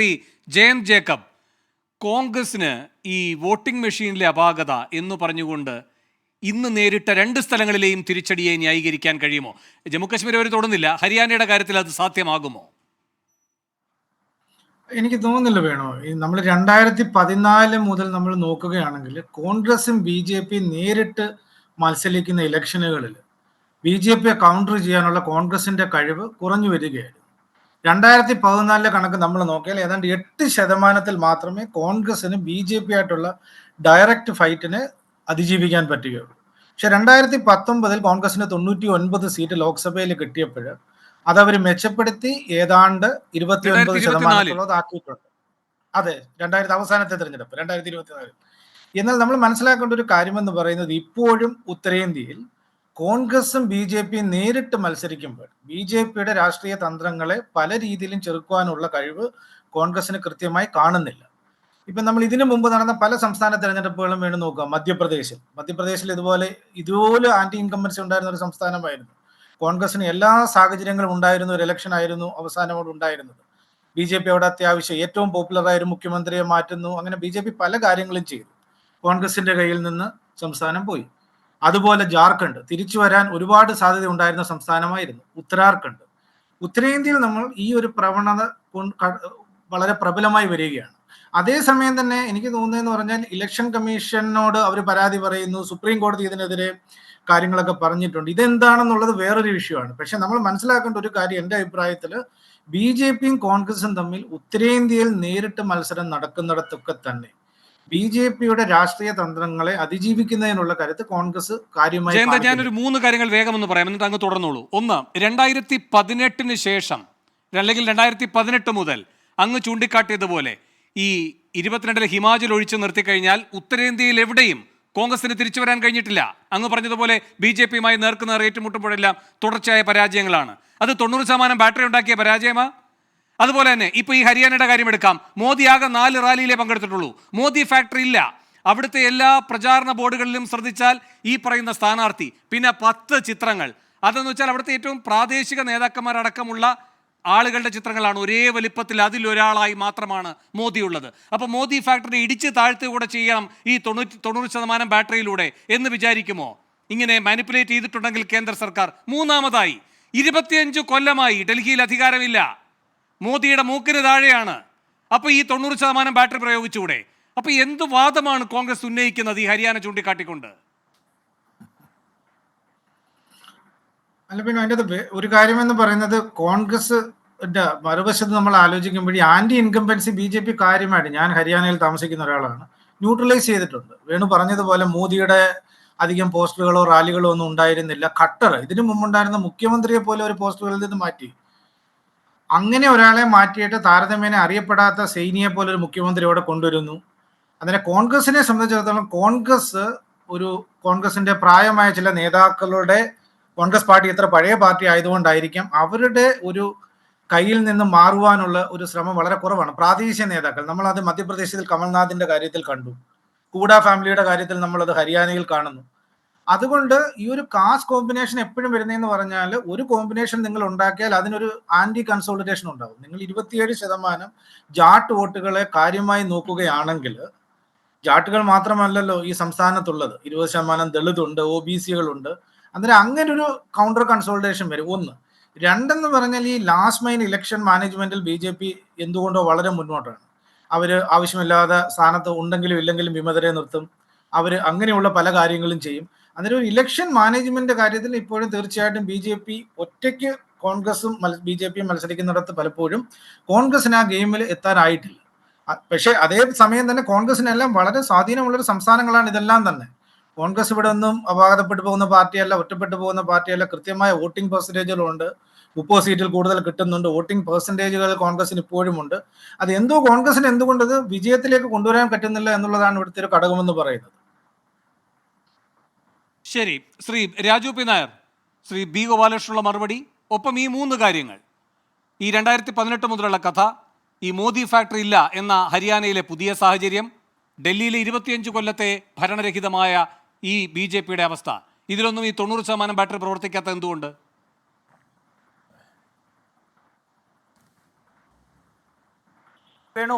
Shri Jayant Jacob, കോൺഗ്രസിന് ഈ voting മെഷീനിലെ അപാകത എന്ന് പറഞ്ഞുകൊണ്ട് ഇന്ന് നേരിട്ട 2 സ്ഥലങ്ങളിലെയും തിരിച്ചടിയെ ന്യായീകരിക്കാൻ കഴിയുമോ? ജമ്മുകശ്മീർ അവർ തൊടുന്നില്ല, ഹരിയാനയുടെ കാര്യത്തിൽ അത് സാധ്യമാകുമോ? എനിക്ക് തോന്നുന്നില്ല വേണോ. നമ്മൾ 2014 മുതൽ നമ്മൾ നോക്കുകയാണെങ്കിൽ കോൺഗ്രസും ബി ജെ പി നേരിട്ട് മത്സരിക്കുന്ന ഇലക്ഷനുകളിൽ ബി ജെ പിയെ കൗണ്ടർ ചെയ്യാനുള്ള കോൺഗ്രസിന്റെ കഴിവ് കുറഞ്ഞു വരികയായിരുന്നു. 2014 കണക്ക് നമ്മൾ നോക്കിയാൽ ഏതാണ്ട് 8% മാത്രമേ കോൺഗ്രസിന് ബി ജെ പി ആയിട്ടുള്ള ഡയറക്റ്റ് ഫൈറ്റിനെ അതിജീവിക്കാൻ പറ്റുകയുള്ളൂ. പക്ഷെ 2019 കോൺഗ്രസിന് 99 സീറ്റ് ലോക്സഭയിൽ കിട്ടിയപ്പോൾ അതവർ മെച്ചപ്പെടുത്തി ഏതാണ്ട് 29% ആക്കിയിട്ടുണ്ട്. അതെ, അവസാനത്തെ തെരഞ്ഞെടുപ്പ് 2024. എന്നാൽ നമ്മൾ മനസ്സിലാക്കേണ്ട ഒരു കാര്യമെന്ന് പറയുന്നത് ഇപ്പോഴും ഉത്തരേന്ത്യയിൽ കോൺഗ്രസും ബി ജെ പിയും നേരിട്ട് മത്സരിക്കുമ്പോൾ ബി ജെ പിയുടെ രാഷ്ട്രീയ തന്ത്രങ്ങളെ പല രീതിയിലും ചെറുക്കുവാനുള്ള കഴിവ് കോൺഗ്രസിന് കൃത്യമായി കാണുന്നില്ല. ഇപ്പം നമ്മൾ ഇതിനു മുമ്പ് നടന്ന പല സംസ്ഥാന തെരഞ്ഞെടുപ്പുകളും വേണം നോക്കുക. മധ്യപ്രദേശിൽ ഇതുപോലെ ആന്റി ഇൻകംബൻസി ഉണ്ടായിരുന്ന ഒരു സംസ്ഥാനമായിരുന്നു. കോൺഗ്രസിന് എല്ലാ സാഹചര്യങ്ങളും ഉണ്ടായിരുന്ന ഒരു ഇലക്ഷൻ ആയിരുന്നു അവസാനമോട് ഉണ്ടായിരുന്നത്. ബി ജെ പി അവിടെ അത്യാവശ്യം ഏറ്റവും പോപ്പുലറായ ഒരു മുഖ്യമന്ത്രിയെ മാറ്റുന്നു. അങ്ങനെ ബി ജെ പി പല കാര്യങ്ങളും ചെയ്തു. കോൺഗ്രസിന്റെ കയ്യിൽ നിന്ന് സംസ്ഥാനം പോയി. അതുപോലെ ജാർഖണ്ഡ് തിരിച്ചു വരാൻ ഒരുപാട് സാധ്യത ഉണ്ടായിരുന്ന സംസ്ഥാനമായിരുന്നു. ഉത്തരാഖണ്ഡ്, ഉത്തരേന്ത്യയിൽ നമ്മൾ ഈ ഒരു പ്രവണത വളരെ പ്രബലമായി വരികയാണ്. അതേസമയം തന്നെ എനിക്ക് തോന്നുന്നതെന്ന് പറഞ്ഞാൽ ഇലക്ഷൻ കമ്മീഷനോട് അവർ പരാതി പറയുന്നു. സുപ്രീം കോടതി ഇതിനെതിരെ കാര്യങ്ങളൊക്കെ പറഞ്ഞിട്ടുണ്ട്. ഇതെന്താണെന്നുള്ളത് വേറൊരു വിഷയമാണ്. പക്ഷെ നമ്മൾ മനസ്സിലാക്കേണ്ട ഒരു കാര്യം, എൻ്റെ അഭിപ്രായത്തിൽ ബി ജെ പിയും കോൺഗ്രസും തമ്മിൽ ഉത്തരേന്ത്യയിൽ നേരിട്ട് മത്സരം നടക്കുന്നിടത്തൊക്കെ തന്നെ ബി ജെ പിയുടെ രാഷ്ട്രീയ തന്ത്രങ്ങളെ അതിജീവിക്കുന്നതിനുള്ള കാര്യത്തിൽ കോൺഗ്രസ് കാര്യമായി. ഞാനൊരു 3 കാര്യങ്ങൾ വേഗം ഒന്ന് പറയാം, എന്നിട്ട് അങ്ങ് തുടർന്നോളൂ. ഒന്ന്, 2018 ശേഷം അല്ലെങ്കിൽ 2018 മുതൽ അങ്ങ് ചൂണ്ടിക്കാട്ടിയതുപോലെ ഈ 22 ഹിമാചൽ ഒഴിച്ചു നിർത്തിക്കഴിഞ്ഞാൽ ഉത്തരേന്ത്യയിൽ എവിടെയും കോൺഗ്രസിന് തിരിച്ചു വരാൻ കഴിഞ്ഞിട്ടില്ല. അങ്ങ് പറഞ്ഞതുപോലെ ബി ജെ പിയുമായി നേർക്കുനേർ ഏറ്റുമുട്ടുമ്പോഴെല്ലാം തുടർച്ചയായ പരാജയങ്ങളാണ്. അത് 90% ബാറ്ററി ഉണ്ടാക്കിയ പരാജയമാ. അതുപോലെ തന്നെ ഇപ്പോൾ ഈ ഹരിയാനയുടെ കാര്യം എടുക്കാം. മോദി ആകെ 4 റാലിയിലേ പങ്കെടുത്തിട്ടുള്ളൂ. മോദി ഫാക്ടറി ഇല്ല. അവിടുത്തെ എല്ലാ പ്രചാരണ ബോർഡുകളിലും ശ്രദ്ധിച്ചാൽ ഈ പറയുന്ന സ്ഥാനാർത്ഥി, പിന്നെ 10 ചിത്രങ്ങൾ. അതെന്ന് വെച്ചാൽ അവിടുത്തെ ഏറ്റവും പ്രാദേശിക നേതാക്കന്മാരടക്കമുള്ള ആളുകളുടെ ചിത്രങ്ങളാണ്. ഒരേ വലിപ്പത്തിൽ അതിലൊരാളായി മാത്രമാണ് മോദി ഉള്ളത്. അപ്പോൾ മോദി ഫാക്ടറി ഇടിച്ച് താഴ്ത്തുകൂടെ ചെയ്യണം ഈ 90% ബാറ്ററിയിലൂടെ എന്ന് വിചാരിക്കുമോ? ഇങ്ങനെ മാനിപ്പുലേറ്റ് ചെയ്തിട്ടുണ്ടെങ്കിൽ കേന്ദ്ര സർക്കാർ. മൂന്നാമതായി, 25 കൊല്ലമായി ഡൽഹിയിൽ അധികാരമില്ല. മോദിയുടെ മൂക്കിന് താഴെയാണ്. അപ്പോൾ ഈ 90% ബാറ്ററി പ്രയോഗിച്ചുകൂടെ? അപ്പോൾ എന്ത് വാദമാണ് കോൺഗ്രസ് ഉന്നയിക്കുന്നത് ഈ ഹരിയാന ചൂണ്ടിക്കാട്ടിക്കൊണ്ട്? അല്ല, പിന്നെ അതിൻ്റെ ഒരു കാര്യമെന്ന് പറയുന്നത് കോൺഗ്രസ് മറുവശത്ത് നമ്മൾ ആലോചിക്കുമ്പോൾ ഈ anti incumbency B J P കാര്യമായിട്ട്, ഞാൻ ഹരിയാനയിൽ താമസിക്കുന്ന ഒരാളാണ്, ന്യൂട്രലൈസ് ചെയ്തിട്ടുണ്ട്. വേണു പറഞ്ഞതുപോലെ മോദിയുടെ അധികം പോസ്റ്ററുകളോ റാലികളോ ഒന്നും ഉണ്ടായിരുന്നില്ല. ഖട്ടർ ഇതിനു മുമ്പുണ്ടായിരുന്ന മുഖ്യമന്ത്രിയെ പോലെ ഒരു പോസ്റ്ററുകളിൽ നിന്ന് മാറ്റി. അങ്ങനെ ഒരാളെ മാറ്റിയിട്ട് താരതമ്യേന അറിയപ്പെടാത്ത സൈനിയെ പോലെ ഒരു മുഖ്യമന്ത്രി അവിടെ കൊണ്ടുവരുന്നു. അതിനെ കോൺഗ്രസിനെ സംബന്ധിച്ചിടത്തോളം കോൺഗ്രസിന്റെ പ്രായമായ ചില നേതാക്കളുടെ, കോൺഗ്രസ് പാർട്ടി ഇത്ര പഴയ പാർട്ടി ആയതുകൊണ്ടായിരിക്കാം അവരുടെ ഒരു കയ്യിൽ നിന്ന് മാറുവാനുള്ള ഒരു ശ്രമം വളരെ കുറവാണ്. പ്രാദേശിക നേതാക്കൾ, നമ്മളത് മധ്യപ്രദേശിൽ കമൽനാഥിന്റെ കാര്യത്തിൽ കണ്ടു. കൂഡ ഫാമിലിയുടെ കാര്യത്തിൽ നമ്മളത് ഹരിയാനയിൽ കാണുന്നു. അതുകൊണ്ട് ഈ ഒരു കാസ്റ്റ് കോമ്പിനേഷൻ എപ്പോഴും വരുന്നതെന്ന് പറഞ്ഞാൽ, ഒരു കോമ്പിനേഷൻ നിങ്ങൾ ഉണ്ടാക്കിയാൽ അതിനൊരു ആന്റി കൺസോളിഡേഷൻ ഉണ്ടാവും. നിങ്ങൾ 27% ജാട്ട് വോട്ടുകളെ കാര്യമായി നോക്കുകയാണെങ്കിൽ, ജാട്ടുകൾ മാത്രമല്ലല്ലോ ഈ സംസ്ഥാനത്തുള്ളത്, 20% ദളിതുണ്ട്, ഒ ബി സികളുണ്ട്. അന്നേരം അങ്ങനെ ഒരു കൗണ്ടർ കൺസോളിഡേഷൻ വരും. ഒന്ന്. രണ്ടെന്ന് പറഞ്ഞാൽ ഈ ലാസ്റ്റ് മൈൻ ഇലക്ഷൻ മാനേജ്മെന്റിൽ ബി ജെ പി എന്തുകൊണ്ടോ വളരെ മുന്നോട്ടാണ്. അവർ ആവശ്യമില്ലാതെ സ്ഥാനത്ത് ഉണ്ടെങ്കിലും ഇല്ലെങ്കിലും വിമതരെ നിർത്തും. അവർ അങ്ങനെയുള്ള പല കാര്യങ്ങളും ചെയ്യും. അന്നേരം ഒരു ഇലക്ഷൻ മാനേജ്മെന്റ് കാര്യത്തിൽ ഇപ്പോഴും തീർച്ചയായിട്ടും ബി ജെ പി ഒറ്റയ്ക്ക് കോൺഗ്രസും ബി ജെ പിയും മത്സരിക്കുന്നിടത്ത് പലപ്പോഴും കോൺഗ്രസിന് ആ ഗെയിമിൽ എത്താനായിട്ടില്ല. പക്ഷേ അതേ സമയം തന്നെ കോൺഗ്രസിനെല്ലാം വളരെ സ്വാധീനമുള്ളൊരു സംസ്ഥാനങ്ങളാണ് ഇതെല്ലാം തന്നെ. കോൺഗ്രസ് ഇവിടെ ഒന്നും അപാകതപ്പെട്ടു പോകുന്ന പാർട്ടിയല്ല, ഒറ്റപ്പെട്ടു പോകുന്ന പാർട്ടിയല്ല. കൃത്യമായ വോട്ടിംഗ് പെർസെൻറ്റേജുകളുണ്ട്. 30 സീറ്റിൽ കൂടുതൽ കിട്ടുന്നുണ്ട്. വോട്ടിംഗ് പെർസെൻറ്റേജുകൾ കോൺഗ്രസിന് ഇപ്പോഴും ഉണ്ട്. അത് എന്തോ കോൺഗ്രസിന് എന്തുകൊണ്ടത് വിജയത്തിലേക്ക് കൊണ്ടുവരാൻ പറ്റുന്നില്ല എന്നുള്ളതാണ് ഇവിടുത്തെ ഒരു ഘടകമെന്ന് പറയുന്നത്. ശരി, ശ്രീ രാജു പി നായർ, ശ്രീ ബി ഗോപാലകൃഷ്ണനുള്ള മറുപടി, ഒപ്പം ഈ 3 കാര്യങ്ങൾ, ഈ 2018 മുതലുള്ള കഥ, ഈ മോദി ഫാക്ടറി ഇല്ല എന്ന ഹരിയാനയിലെ പുതിയ സാഹചര്യം, ഡൽഹിയിലെ 25 കൊല്ലത്തെ ഭരണരഹിതമായ ഈ ബി ജെ പിയുടെ അവസ്ഥ, ഇതിലൊന്നും ഈ 90% ബാറ്ററി പ്രവർത്തിക്കാത്ത എന്തുകൊണ്ട്? വേണു,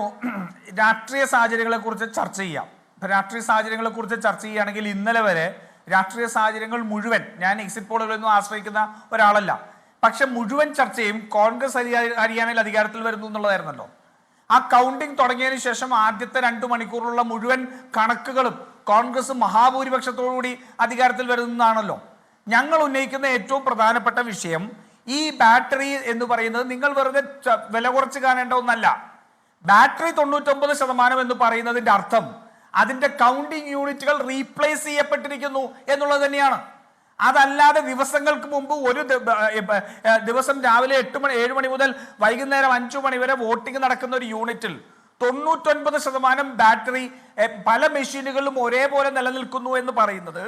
രാഷ്ട്രീയ സാഹചര്യങ്ങളെ കുറിച്ച് ചർച്ച ചെയ്യാം. ഇപ്പൊ രാഷ്ട്രീയ സാഹചര്യങ്ങളെ കുറിച്ച് ചർച്ച ചെയ്യുകയാണെങ്കിൽ ഇന്നലെ വരെ രാഷ്ട്രീയ സാഹചര്യങ്ങൾ മുഴുവൻ, ഞാൻ എക്സിറ്റ് പോളുകളൊന്നും ആശ്രയിക്കുന്ന ഒരാളല്ല, പക്ഷെ മുഴുവൻ ചർച്ചയും കോൺഗ്രസ് ഹരിയാനയിൽ അധികാരത്തിൽ വരുന്നു എന്നുള്ളതായിരുന്നല്ലോ. ആ കൗണ്ടിങ് തുടങ്ങിയതിനു ശേഷം ആദ്യത്തെ 2 മണിക്കൂറിലുള്ള മുഴുവൻ കണക്കുകളും കോൺഗ്രസ് മഹാഭൂരിപക്ഷത്തോടുകൂടി അധികാരത്തിൽ വരുന്നതാണല്ലോ. ഞങ്ങൾ ഉന്നയിക്കുന്ന ഏറ്റവും പ്രധാനപ്പെട്ട വിഷയം ഈ ബാറ്ററി എന്ന് പറയുന്നത് നിങ്ങൾ വെറുതെ വില കുറച്ച് കാണേണ്ട ഒന്നല്ല. ബാറ്ററി 99% എന്ന് പറയുന്നതിന്റെ അർത്ഥം അതിന്റെ കൗണ്ടിങ് യൂണിറ്റുകൾ റീപ്ലേസ് ചെയ്യപ്പെട്ടിരിക്കുന്നു എന്നുള്ളത് തന്നെയാണ്. അതല്ലാതെ ദിവസങ്ങൾക്ക് മുമ്പ് ഒരു ദിവസം രാവിലെ 7 മണി മുതൽ വൈകുന്നേരം 5 മണി വരെ വോട്ടിംഗ് നടക്കുന്ന ഒരു യൂണിറ്റിൽ 99% ബാറ്ററി പല മെഷീനുകളിലും ഒരേപോലെ നിലനിൽക്കുന്നു എന്ന് പറയുന്നത്,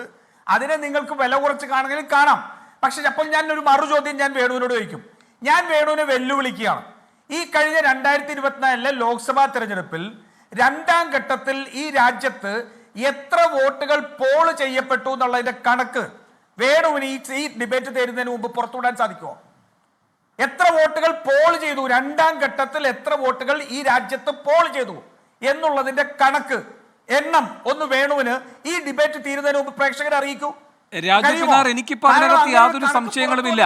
അതിനെ നിങ്ങൾക്ക് വില കുറച്ച് കാണണമെങ്കിൽ കാണാം. പക്ഷെ അപ്പോൾ ഞാൻ ഒരു മറു ചോദ്യം ഞാൻ വേണുവിനോട് ചോദിക്കും. ഞാൻ വേണുവിനെ വെല്ലുവിളിക്കുകയാണ്. ഈ കഴിഞ്ഞ 2024 ലോക്സഭാ തെരഞ്ഞെടുപ്പിൽ 2ാം ഘട്ടത്തിൽ ഈ രാജ്യത്ത് എത്ര വോട്ടുകൾ പോൾ ചെയ്യപ്പെട്ടു എന്നുള്ളതിന്റെ കണക്ക് വേണുവിന് ഈ ഡിബേറ്റ് തരുന്നതിന് മുമ്പ് പുറത്തുവിടാൻ സാധിക്കുമോ? എത്ര വോട്ടുകൾ പോൾ ചെയ്തു, 2ാം ഘട്ടത്തിൽ എത്ര വോട്ടുകൾ ഈ രാജ്യത്ത് പോൾ ചെയ്തു എന്നുള്ളതിന്റെ കണക്ക് എണ്ണം ഒന്ന് വേണുവിന് ഈ ഡിബേറ്റ് തീരുന്നതിന് മുമ്പ് പ്രേക്ഷകരെ അറിയിക്കൂ. രാജു പി നായർ, എനിക്കിപ്പോ അതിനകത്ത് യാതൊരു സംശയങ്ങളുമില്ല.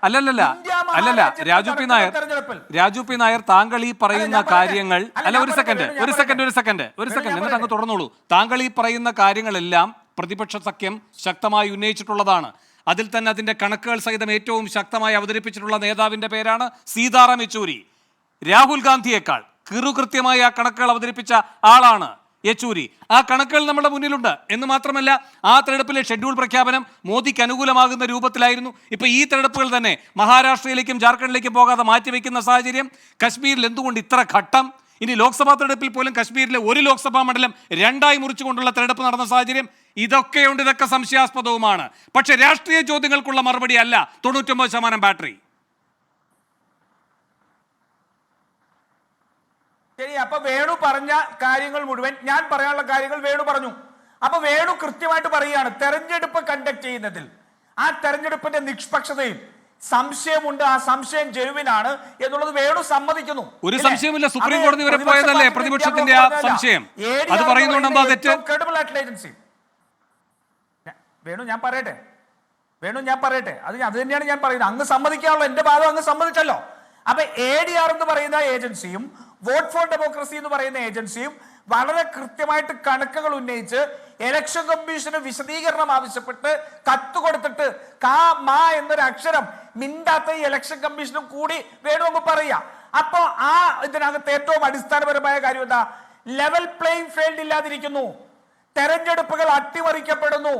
അല്ലല്ല രാജു പി നായർ, താങ്കൾ ഈ പറയുന്ന കാര്യങ്ങൾ, അല്ല ഒരു സെക്കൻഡ് എന്നിട്ട് അങ്ങ് തുടർന്നോളൂ. താങ്കൾ ഈ പറയുന്ന കാര്യങ്ങളെല്ലാം പ്രതിപക്ഷ സഖ്യം ശക്തമായി ഉന്നയിച്ചിട്ടുള്ളതാണ്. അതിൽ തന്നെ അതിന്റെ കണക്കുകൾ സഹിതം ഏറ്റവും ശക്തമായി അവതരിപ്പിച്ചിട്ടുള്ള നേതാവിന്റെ പേരാണ് സീതാറാം യെച്ചൂരി. രാഹുൽ ഗാന്ധിയേക്കാൾ കൃത്യമായി ആ കണക്കുകൾ അവതരിപ്പിച്ച ആളാണ് യെച്ചൂരി. ആ കണക്കുകൾ നമ്മുടെ മുന്നിലുണ്ട് എന്ന് മാത്രമല്ല, ആ തെരഞ്ഞെടുപ്പിലെ ഷെഡ്യൂൾ പ്രഖ്യാപനം മോദിക്ക് അനുകൂലമാകുന്ന രൂപത്തിലായിരുന്നു. ഇപ്പൊ ഈ തെരഞ്ഞെടുപ്പുകൾ തന്നെ മഹാരാഷ്ട്രയിലേക്കും ജാർഖണ്ഡിലേക്കും പോകാതെ മാറ്റിവെക്കുന്ന സാഹചര്യം, കശ്മീരിൽ എന്തുകൊണ്ട് ഇത്ര ഘട്ടം, ഇനി ലോക്സഭാ തെരഞ്ഞെടുപ്പിൽ പോലും കശ്മീരിലെ ഒരു ലോക്സഭാ മണ്ഡലം 2ആയി മുറിച്ചുകൊണ്ടുള്ള തെരഞ്ഞെടുപ്പ് നടന്ന സാഹചര്യം, ഇതൊക്കെയുണ്ട്. ഇതൊക്കെ സംശയാസ്പദവുമാണ്. പക്ഷെ രാഷ്ട്രീയ ചോദ്യങ്ങൾക്കുള്ള മറുപടി അല്ല 99% ബാറ്ററി. ശരി, അപ്പൊ വേണു പറഞ്ഞ കാര്യങ്ങൾ മുഴുവൻ, ഞാൻ പറയാനുള്ള കാര്യങ്ങൾ വേണു പറഞ്ഞു. അപ്പൊ വേണു കൃത്യമായിട്ട് പറയുകയാണ്, തെരഞ്ഞെടുപ്പ് കണ്ടക്ട് ചെയ്യുന്നതിൽ ആ തെരഞ്ഞെടുപ്പിന്റെ നിഷ്പക്ഷതയിൽ സംശയമുണ്ട്, ആ സംശയം ജെനുവിനാണ് എന്നുള്ളത് വേണു സമ്മതിക്കുന്നു. ഒരു സംശയമില്ല, സുപ്രീം കോടതി വരെ പോയതല്ലേ പ്രതിപക്ഷത്തിന്റെ ആ സംശയം. അത് പറയുന്നുണ്ടെന്താ തെറ്റ്? ക്രെഡിബിൾ ആയിട്ടുള്ള ഏജൻസി. വേണു ഞാൻ പറയട്ടെ, അത് തന്നെയാണ് ഞാൻ പറയുന്നത്. അങ്ങ് സമ്മതിക്കാനുള്ള എന്റെ ഭാഗം അങ്ങ് സമ്മതിച്ചല്ലോ. അപ്പൊ ADR എന്ന് പറയുന്ന ഏജൻസിയും വോട്ട് ഫോർ ഡെമോക്രസി എന്ന് പറയുന്ന ഏജൻസിയും വളരെ കൃത്യമായിട്ട് കണക്കുകൾ ഉന്നയിച്ച് ഇലക്ഷൻ കമ്മീഷന് വിശദീകരണം ആവശ്യപ്പെട്ട് കത്ത് കൊടുത്തിട്ട് മാ എന്നൊരു അക്ഷരം മിണ്ടാത്ത ഈ ഇലക്ഷൻ കമ്മീഷനും കൂടി വേണു അങ്ങ് പറയുക. അപ്പൊ ആ ഇതിനകത്ത് ഏറ്റവും അടിസ്ഥാനപരമായ കാര്യം എന്താ? ലെവൽ പ്ലേയിങ് ഫീൽഡ് ഇല്ലാതിരിക്കുന്നു, തെരഞ്ഞെടുപ്പുകൾ അട്ടിമറിക്കപ്പെടുന്നു,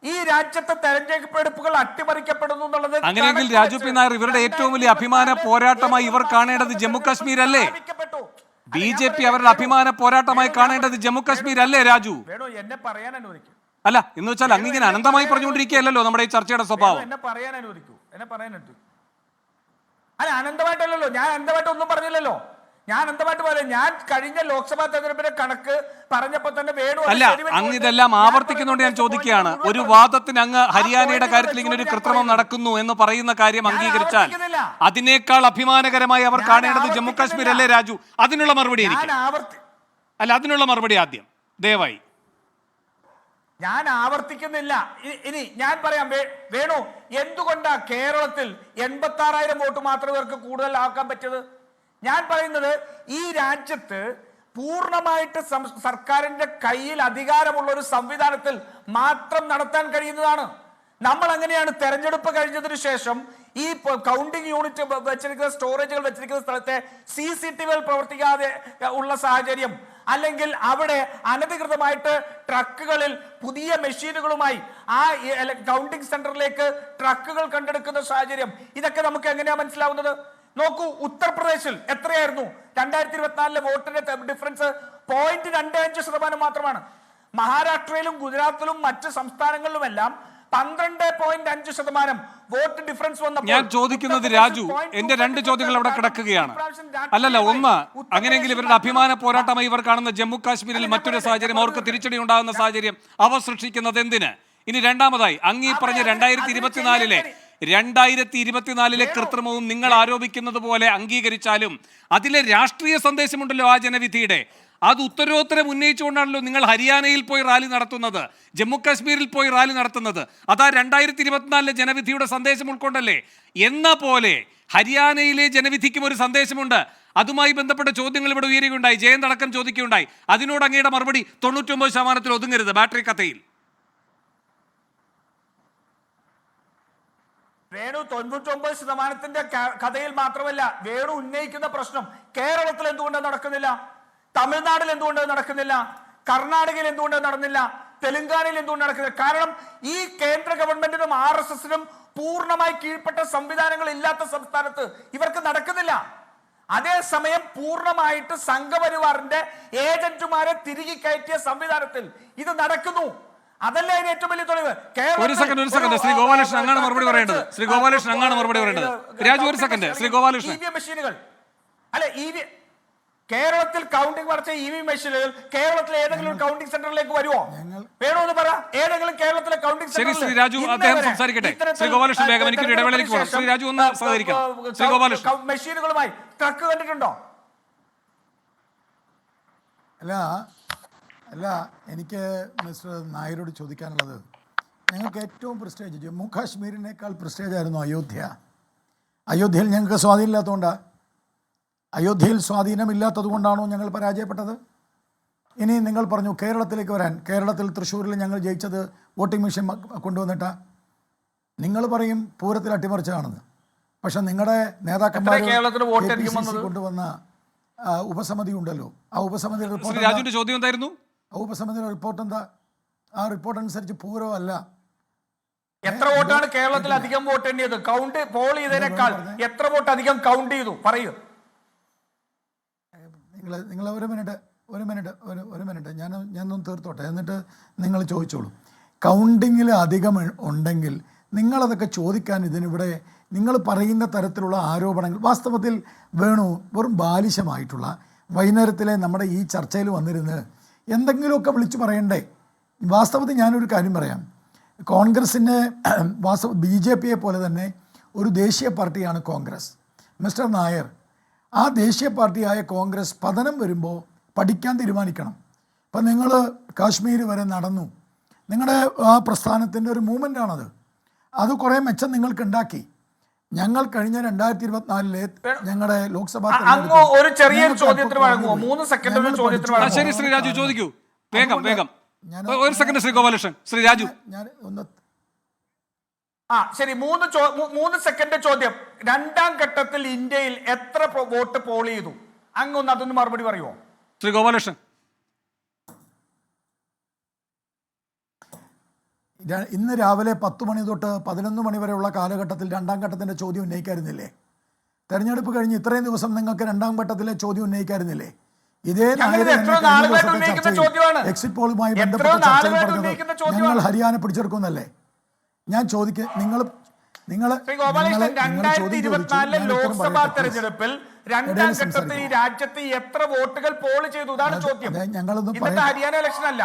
ഈ രാജ്യത്തെ തെരഞ്ഞെടുപ്പുകൾ അട്ടിമറിക്കപ്പെടുന്നു എന്നുള്ളത്. അങ്ങനെയെങ്കിൽ രാജു പി നായർ, ഇവരുടെ ഏറ്റവും വലിയ അഭിമാന പോരാട്ടമായി ഇവർ കാണേണ്ടത് ജമ്മു കാശ്മീർ അല്ലേ? BJP അവരുടെ അഭിമാന പോരാട്ടമായി കാണേണ്ടത് ജമ്മു കാശ്മീർ അല്ലേ രാജു? എന്നെ പറയാൻ അനുവദിക്കൂ. അല്ല എന്ന് വെച്ചാൽ അങ്ങിങ്ങനെ അനന്തമായി പറഞ്ഞുകൊണ്ടിരിക്കുകയല്ലോ നമ്മുടെ ഈ ചർച്ചയുടെ സ്വഭാവം. എന്നെ പറയാൻ അനുവദിക്കൂ. അല്ല, അനന്തമായിട്ടല്ലോ, ഞാൻ അനന്തമായിട്ട് ഒന്നും പറഞ്ഞില്ലല്ലോ. ഞാൻ കഴിഞ്ഞ ലോക്സഭാ തെരഞ്ഞെടുപ്പിന്റെ കണക്ക് പറഞ്ഞപ്പോ തന്നെ വേണു. അല്ല, അങ്ങ് ഇതെല്ലാം ആവർത്തിക്കുന്നുണ്ട്. ഞാൻ ചോദിക്കുകയാണ്, ഒരു വാദത്തിന് അങ്ങ് ഹരിയാനയുടെ കാര്യത്തിൽ ഇങ്ങനെ ഒരു കൃത്രിമം നടക്കുന്നു എന്ന് പറയുന്ന കാര്യം അംഗീകരിച്ചാൽ അതിനേക്കാൾ അഭിമാനകരമായി അവർ കാണേണ്ടത് ജമ്മു കാശ്മീർ അല്ലേ രാജു? അതിനുള്ള മറുപടി അതിനുള്ള മറുപടി ആദ്യം ദയവായി. ഞാൻ ആവർത്തിക്കുന്നില്ല. ഇനി ഞാൻ പറയാം വേണു, എന്തുകൊണ്ടാ കേരളത്തിൽ 86,000 വോട്ട് മാത്രം ഇവർക്ക് കൂടുതൽ ആക്കാൻ പറ്റിയത്? ഞാൻ പറയുന്നത്, ഈ രാജ്യത്ത് പൂർണ്ണമായിട്ട് സർക്കാരിന്റെ കയ്യിൽ അധികാരമുള്ള ഒരു സംവിധാനത്തിൽ മാത്രം നടത്താൻ കഴിയുന്നതാണ്. നമ്മൾ അങ്ങനെയാണ് തെരഞ്ഞെടുപ്പ് കഴിഞ്ഞതിന് ശേഷം ഈ കൗണ്ടിങ് യൂണിറ്റ് വെച്ചിരിക്കുന്ന സ്റ്റോറേജുകൾ വെച്ചിരിക്കുന്ന സ്ഥലത്തെ CCTV പ്രവർത്തിക്കാതെ ഉള്ള സാഹചര്യം, അല്ലെങ്കിൽ അവിടെ അനധികൃതമായിട്ട് ട്രക്കുകളിൽ പുതിയ മെഷീനുകളുമായി ആ കൗണ്ടിങ് സെന്ററിലേക്ക് ട്രക്കുകൾ കണ്ടെടുക്കുന്ന സാഹചര്യം, ഇതൊക്കെ നമുക്ക് എങ്ങനെയാ മനസ്സിലാവുന്നത്? നോക്കൂ, ഉത്തർപ്രദേശിൽ എത്രയായിരുന്നു 2024 വോട്ടിന്റെ ഡിഫറൻസ്? 0.25% മാത്രമാണ്. മഹാരാഷ്ട്രയിലും ഗുജറാത്തിലും മറ്റ് സംസ്ഥാനങ്ങളിലുമെല്ലാം 12.5% വോട്ട് ഡിഫറൻസ് വന്നപ്പോൾ ഞാൻ ചോദിക്കുന്നത് രാജു, എന്റെ 2 ചോദ്യങ്ങൾ അവിടെ കിടക്കുകയാണ്. അല്ലല്ല, ഒന്ന്, അങ്ങനെയെങ്കിൽ ഇവരുടെ അഭിമാന പോരാട്ടമായി ഇവർ കാണുന്ന ജമ്മു കാശ്മീരിൽ മറ്റൊരു സാഹചര്യം, അവർക്ക് തിരിച്ചടി ഉണ്ടാകുന്ന സാഹചര്യം അവർ സൃഷ്ടിക്കുന്നത് എന്തിന്? ഇനി രണ്ടാമതായി, അങ്ങീ പറഞ്ഞ 2024 2024 കൃത്രിമവും നിങ്ങൾ ആരോപിക്കുന്നത് പോലെ അംഗീകരിച്ചാലും അതിലെ രാഷ്ട്രീയ സന്ദേശമുണ്ടല്ലോ ആ ജനവിധിയുടെ, അത് ഉത്തരോത്തരം ഉന്നയിച്ചുകൊണ്ടാണല്ലോ നിങ്ങൾ ഹരിയാനയിൽ പോയി റാലി നടത്തുന്നത്, ജമ്മു കാശ്മീരിൽ പോയി റാലി നടത്തുന്നത്. അതാ 2024 ജനവിധിയുടെ സന്ദേശം ഉൾക്കൊണ്ടല്ലേ. എന്ന പോലെ ഹരിയാനയിലെ ജനവിധിക്കും ഒരു സന്ദേശമുണ്ട്. അതുമായി ബന്ധപ്പെട്ട ചോദ്യങ്ങൾ ഇവിടെ ഉയരുകയുണ്ടായി, ജയന്ത് അടക്കം ചോദിക്കുകയുണ്ടായി. അതിനോട് അങ്ങയുടെ മറുപടി 99% ഒതുങ്ങരുത് ബാറ്ററി കഥയിൽ. വേണു 99% കഥയിൽ മാത്രമല്ല, വേണു ഉന്നയിക്കുന്ന പ്രശ്നം കേരളത്തിൽ എന്തുകൊണ്ട് നടക്കുന്നില്ല, തമിഴ്നാട്ടിൽ എന്തുകൊണ്ട് നടക്കുന്നില്ല, കർണാടകയിൽ എന്തുകൊണ്ട് നടന്നില്ല, തെലങ്കാനയിൽ എന്തുകൊണ്ട് നടക്കുന്നില്ല? കാരണം ഈ കേന്ദ്ര ഗവൺമെന്റിനും RSSനും പൂർണ്ണമായി കീഴ്പ്പെട്ട സംവിധാനങ്ങൾ ഇല്ലാത്ത സംസ്ഥാനത്ത് ഇവർക്ക് നടക്കുന്നില്ല. അതേസമയം പൂർണ്ണമായിട്ട് സംഘപരിവാറിന്റെ ഏജന്റുമാരെ തിരികെ കയറ്റിയ സംവിധാനത്തിൽ ഇത് നടക്കുന്നു. അതല്ലേ അതിന് ഏറ്റവും വലിയ തെളിവ്. ഒരു സെക്കൻഡ് ശ്രീ ഗോപാലകൃഷ്ണൻ അങ്ങാണ് മറുപടി പറയേണ്ടത്. ശ്രീ ഗോപാലകൃഷ്ണൻ അങ്ങാണ് മറുപടി പറയേണ്ടത്. രാജു ഒരു സെക്കൻഡ്. ശ്രീ ഗോപാലകൃഷ്ണൻ, മെഷീനുകൾ അല്ലെ കേരളത്തിൽ കൗണ്ടിംഗ് നടത്തിയ EV മെഷീനുകൾ കേരളത്തിലെ ഏതെങ്കിലും കൗണ്ടിംഗ് സെന്ററിലേക്ക് വരുമോ? വേണോ എന്ന് പറ. ഏതെങ്കിലും കേരളത്തിലെ കൗണ്ടിംഗ് ശരി ശ്രീ രാജു അദ്ദേഹം സംസാരിക്കട്ടെ. ശ്രീ ഗോപാലകൃഷ്ണൻ വേഗം, എനിക്കൊരു ഇടവേളയിലേക്ക് പോകണം. ശ്രീ രാജു ഒന്ന് സഹകരിക്കാം. ശ്രീ ഗോപാലകൃഷ്ണൻ, മെഷീനുകളുമായി ട്രക്ക് കണ്ടിട്ടുണ്ടോ? അല്ല എനിക്ക് മിസ്റ്റർ നായരോട് ചോദിക്കാനുള്ളത്, ഞങ്ങൾക്ക് ഏറ്റവും പ്രസ്റ്റേജ് ജമ്മു കാശ്മീരിനേക്കാൾ പ്രസ്റ്റേജ് ആയിരുന്നു അയോധ്യ. അയോധ്യയിൽ ഞങ്ങൾക്ക് സ്വാധീനമില്ലാത്തതുകൊണ്ടാണ്. അയോധ്യയിൽ സ്വാധീനമില്ലാത്തത് കൊണ്ടാണോ ഞങ്ങൾ പരാജയപ്പെട്ടത്? ഇനി നിങ്ങൾ പറഞ്ഞു കേരളത്തിലേക്ക് വരാൻ. കേരളത്തിൽ തൃശ്ശൂരിൽ ഞങ്ങൾ ജയിച്ചത് വോട്ടിംഗ് മെഷീൻ കൊണ്ടുവന്നിട്ടാണ്. നിങ്ങൾ പറയും പൂരത്തിൽ അട്ടിമറിച്ചതാണെന്ന്. പക്ഷെ നിങ്ങളുടെ നേതാക്കന്മാർ കൊണ്ടുവന്ന ഉപസമിതി ഉണ്ടല്ലോ, ആ ഉപസമിതിയുടെ റിപ്പോർട്ട്, രാജുവിന്റെ ചോദ്യം എന്തായിരുന്നു? ആ ഉപസമിതിയുടെ റിപ്പോർട്ട് എന്താ? ആ റിപ്പോർട്ട് അനുസരിച്ച് പൂരമല്ല. എത്ര വോട്ടാണ് കേരളത്തിൽ അധികം വോട്ട് എണ്ണിയത്? കൗണ്ട് പോൾ ചെയ്തതിനേക്കാൾ എത്ര വോട്ട് അധികം കൗണ്ട് ചെയ്തു? പറയൂ. നിങ്ങൾ ഒരു മിനിറ്റ് ഞാനൊന്ന് തീർത്തോട്ടെ, എന്നിട്ട് നിങ്ങൾ ചോദിച്ചോളൂ. കൗണ്ടിങ്ങിൽ അധികം ഉണ്ടെങ്കിൽ നിങ്ങളതൊക്കെ ചോദിക്കാൻ ഇതിനിവിടെ നിങ്ങൾ പറയുന്ന തരത്തിലുള്ള ആരോപണങ്ങൾ വാസ്തവത്തിൽ വേണു വെറും ബാലിശമായിട്ടുള്ള വൈകുന്നേരത്തിലെ നമ്മുടെ ഈ ചർച്ചയിൽ വന്നിരുന്ന് എന്തെങ്കിലുമൊക്കെ വിളിച്ചു പറയണ്ടേ? വാസ്തവത്തിൽ ഞാനൊരു കാര്യം പറയാം. കോൺഗ്രസിൻ്റെ BJPയെ പോലെ തന്നെ ഒരു ദേശീയ പാർട്ടിയാണ് കോൺഗ്രസ്. മിസ്റ്റർ നായർ, ആ ദേശീയ പാർട്ടിയായ കോൺഗ്രസ് പതനം വരുമ്പോൾ പഠിക്കാൻ തീരുമാനിക്കണം. അപ്പം നിങ്ങൾ കാശ്മീർ വരെ നടന്നു, നിങ്ങളുടെ ആ പ്രസ്ഥാനത്തിൻ്റെ ഒരു മൂവ്മെൻ്റാണത്. അത് കുറേ മെച്ചം നിങ്ങൾക്ക് ഉണ്ടാക്കി. ഞങ്ങൾ കഴിഞ്ഞ 2024 ഞങ്ങളുടെ ലോക്സഭാ ഒരു ചെറിയ ചോദ്യത്തിന് വഴങ്ങുമോ? 3 സെക്കൻഡ് ചോദ്യത്തിന്. ശരി ശ്രീ രാജു ചോദിക്കൂ, വേഗം. ഒരു സെക്കൻഡ് ശ്രീ ഗോപാലകൃഷ്ണൻ. ശ്രീ രാജു ഞാൻ ഒന്ന് ശരി, 3 സെക്കൻഡ് ചോദ്യം. 2ാം ഘട്ടത്തിൽ ഇന്ത്യയിൽ എത്ര വോട്ട് പോൾ ചെയ്തു? അങ്ങൊന്ന് അതൊന്ന് മറുപടി പറയുമോ? ശ്രീ ഗോപാലകൃഷ്ണൻ, ഇന്ന് രാവിലെ 10 മണി തൊട്ട് 11 മണി വരെയുള്ള കാലഘട്ടത്തിൽ 2ാം ഘട്ടത്തിൻ്റെ ചോദ്യം ഉന്നയിക്കായിരുന്നില്ലേ? തെരഞ്ഞെടുപ്പ് കഴിഞ്ഞ് ഇത്രയും ദിവസം നിങ്ങൾക്ക് 2ാം ഘട്ടത്തിലെ ചോദ്യം ഉന്നയിക്കായിരുന്നില്ലേ? ഇതേ എക്സിറ്റ് പോളുമായി ബന്ധപ്പെട്ട ചർച്ചയിൽ പറഞ്ഞത് ഞങ്ങൾ ഹരിയാന പിടിച്ചെടുക്കുന്നല്ലേ? ഞാൻ ചോദിക്കുക, നിങ്ങൾ 2024 ലോക്സഭാ തെരഞ്ഞെടുപ്പിൽ 2ാം ഘട്ടത്തിൽ ഈ രാജ്യത്ത് എത്ര വോട്ടുകൾ പോൾ ചെയ്തു? ഇതാണ് ചോദ്യം. ഇന്നത്തെ ഹരിയാന ഇലക്ഷൻ അല്ല.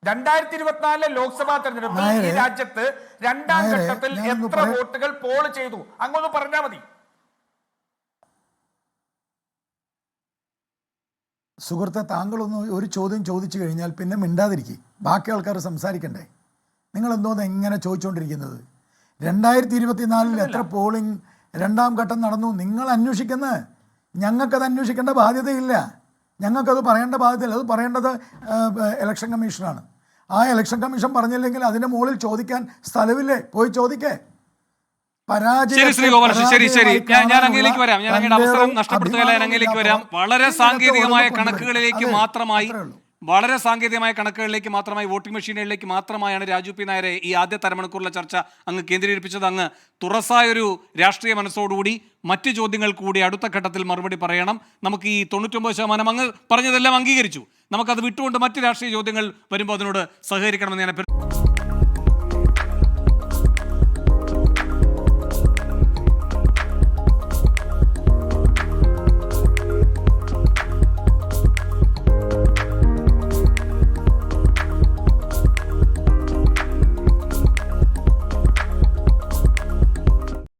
2024 ലോക്സഭാ തെരഞ്ഞെടുപ്പിൽ ഈ രാജ്യത്ത് 2ാം ഘട്ടത്തിൽ എത്ര വോട്ടുകൾ പോൾ ചെയ്തു? അങ്ങൊന്ന് പറഞ്ഞാൽ മതി. സുഹൃത്തെ, താങ്കളൊന്ന് ഒരു ചോദ്യം ചോദിച്ചു കഴിഞ്ഞാൽ പിന്നെ മിണ്ടാതിരിക്കും, ബാക്കി ആൾക്കാർ സംസാരിക്കണ്ടേ? നിങ്ങളെന്തോന്ന് എങ്ങനെ ചോദിച്ചുകൊണ്ടിരിക്കുന്നത്? 2024 എത്ര പോളിംഗ് 2ാം ഘട്ടം നടന്നു നിങ്ങൾ അന്വേഷിക്കുന്നത്? ഞങ്ങൾക്കത് അന്വേഷിക്കേണ്ട ബാധ്യതയില്ല, ഞങ്ങൾക്കത് പറയേണ്ട ബാധ്യതയില്ല. അത് പറയേണ്ടത് ഇലക്ഷൻ കമ്മീഷനാണ്. ആ ഇലക്ഷൻ കമ്മീഷൻ പറഞ്ഞില്ലെങ്കിൽ അതിൻ്റെ മുകളിൽ ചോദിക്കാൻ സ്ഥലമില്ലേ? പോയി ചോദിക്കേ. ശരി ഞാൻ അങ്ങയിലേക്ക് വരാം. ഞാൻ അങ്ങയുടെ അവസരം നഷ്ടപ്പെടുത്തുകയല്ല, ഞാൻ അങ്ങയിലേക്ക് വരാം. വളരെ സാങ്കേതികമായ കണക്കുകളിലേക്ക് മാത്രമായി വോട്ടിംഗ് മെഷീനുകളിലേക്ക് മാത്രമായാണ് രാജു പി നായരെ ഈ ആദ്യത്തെ അരമണിക്കൂറിലെ ചർച്ച അങ്ങ് കേന്ദ്രീകരിപ്പിച്ചത്. അങ്ങ് തുറസായൊരു രാഷ്ട്രീയ മനസ്സോടുകൂടി മറ്റ് ചോദ്യങ്ങൾ കൂടി അടുത്ത ഘട്ടത്തിൽ മറുപടി പറയണം. നമുക്ക് ഈ 99% അങ്ങ് പറഞ്ഞതെല്ലാം അംഗീകരിച്ചു. നമുക്കത് വിട്ടുകൊണ്ട് മറ്റ് രാഷ്ട്രീയ ചോദ്യങ്ങൾ വരുമ്പോൾ അതിനോട് സഹകരിക്കണമെന്ന് ഞാൻ